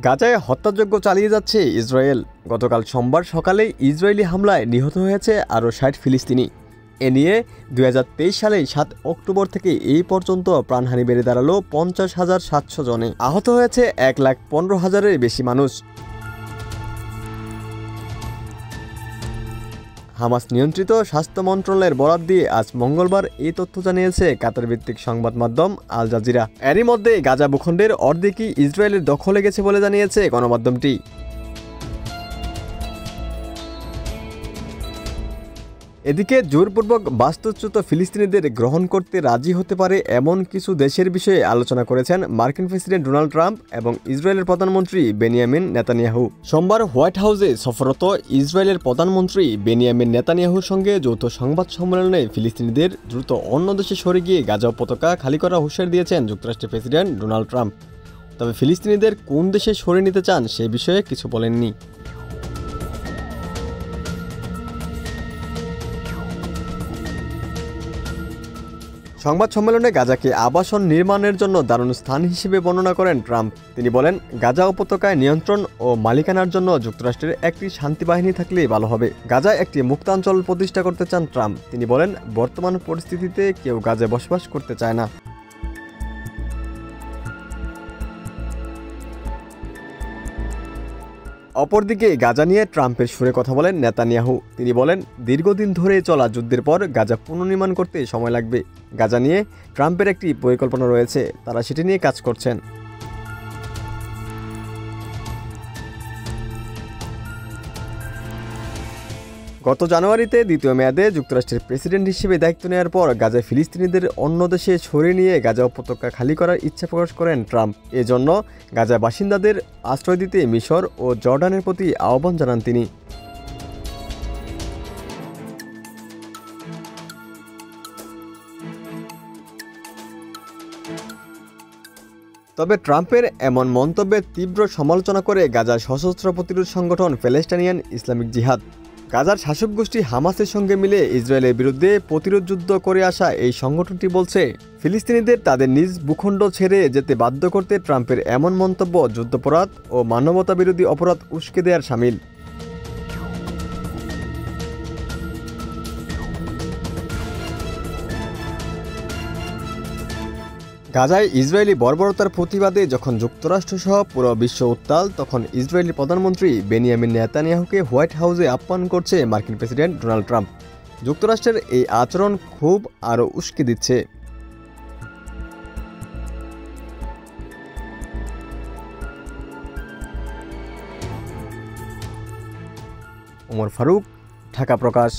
গাজায় হত্যাযজ্ঞ চালিয়ে যাচ্ছে ইসরায়েল। গতকাল সোমবার সকালে ইসরায়েলি হামলায় নিহত হয়েছে আরও ৬০ ফিলিস্তিনি। এ নিয়ে ২০২৩ সালে ৭ অক্টোবর থেকে এই পর্যন্ত প্রাণহানি বেড়ে দাঁড়ালো ৫০,৭০০ জনে। আহত হয়েছে ১,১৫,০০০-এর বেশি মানুষ। হামাস নিয়ন্ত্রিত স্বাস্থ্য মন্ত্রণালয়ের বরাত দিয়ে আজ মঙ্গলবার এই তথ্য জানিয়েছে কাতার ভিত্তিক সংবাদ মাধ্যম আল জাজিরা। এরই মধ্যে গাজা ভূখণ্ডের অর্ধেকই ইসরায়েলের দখলে গেছে বলে জানিয়েছে গণমাধ্যমটি। এদিকে জোরপূর্বক বাস্তুচ্যুত ফিলিস্তিনিদের গ্রহণ করতে রাজি হতে পারে এমন কিছু দেশের বিষয়ে আলোচনা করেছেন মার্কিন প্রেসিডেন্ট ডোনাল্ড ট্রাম্প এবং ইসরায়েলের প্রধানমন্ত্রী বেনিয়ামিন নেতানিয়াহু। সোমবার হোয়াইট হাউসে সফররত ইসরায়েলের প্রধানমন্ত্রী বেনিয়ামিন নেতানিয়াহুর সঙ্গে যৌথ সংবাদ সম্মেলনে ফিলিস্তিনিদের দ্রুত অন্য দেশে সরে গিয়ে গাজা উপত্যকা খালি করার হুঁশিয়ারি দিয়েছেন যুক্তরাষ্ট্রের প্রেসিডেন্ট ডোনাল্ড ট্রাম্প। তবে ফিলিস্তিনিদের কোন দেশে সরে নিতে চান সে বিষয়ে কিছু বলেননি। সংবাদ সম্মেলনে গাজাকে আবাসন নির্মাণের জন্য দারুণ স্থান হিসেবে বর্ণনা করেন ট্রাম্প। তিনি বলেন, গাজা উপত্যকায় নিয়ন্ত্রণ ও মালিকানার জন্য যুক্তরাষ্ট্রের একটি শান্তি বাহিনী থাকলেই ভালো হবে। গাজায় একটি মুক্তাঞ্চল প্রতিষ্ঠা করতে চান ট্রাম্প। তিনি বলেন, বর্তমান পরিস্থিতিতে কেউ গাজায় বসবাস করতে চায় না। অপরদিকে গাজা নিয়ে ট্রাম্পের সুরে কথা বলেন নেতানিয়াহু। তিনি বলেন, দীর্ঘদিন ধরে চলা যুদ্ধের পর গাজা পুনর্নির্মাণ করতে সময় লাগবে। গাজা নিয়ে ট্রাম্পের একটি পরিকল্পনা রয়েছে, তারা সেটি নিয়ে কাজ করছেন। গত জানুয়ারিতে দ্বিতীয় মেয়াদে যুক্তরাষ্ট্রের প্রেসিডেন্ট হিসেবে দায়িত্ব নেওয়ার পর গাজায় ফিলিস্তিনিদের অন্য দেশে সরিয়ে নিয়ে গাজা উপত্যকা খালি করার ইচ্ছা প্রকাশ করেন ট্রাম্প। এজন্য গাজার বাসিন্দাদের আশ্রয় দিতে মিশর ও জর্ডানের প্রতি আহ্বান জানান তিনি। তবে ট্রাম্পের এমন মন্তব্যের তীব্র সমালোচনা করে গাজার সশস্ত্র প্রতিরোধ সংগঠন প্যালেস্টাইনিয়ান ইসলামিক জিহাদ। গাজার শাসক গোষ্ঠী হামাসের সঙ্গে মিলে ইসরায়েলের বিরুদ্ধে প্রতিরোধ যুদ্ধ করে আসা এই সংগঠনটি বলছে, ফিলিস্তিনিদের তাদের নিজ ভূখণ্ড ছেড়ে যেতে বাধ্য করতে ট্রাম্পের এমন মন্তব্য যুদ্ধাপরাধ ও মানবতাবিরোধী অপরাধ উস্কে দেওয়ার শামিল। গাজায় ইসরায়েলি বর্বরতার প্রতিবাদে যখন যুক্তরাষ্ট্রসহ পুরো বিশ্ব উত্তাল, তখন ইসরায়েলি প্রধানমন্ত্রী বেনিয়ামিন নেতানিয়াহুকে হোয়াইট হাউসে আহ্বান করছে মার্কিন প্রেসিডেন্ট ডোনাল্ড ট্রাম্প। যুক্তরাষ্ট্রের এই আচরণ খুব আরও উস্কে দিচ্ছে। ওমর ফারুক, ঢাকা প্রকাশ।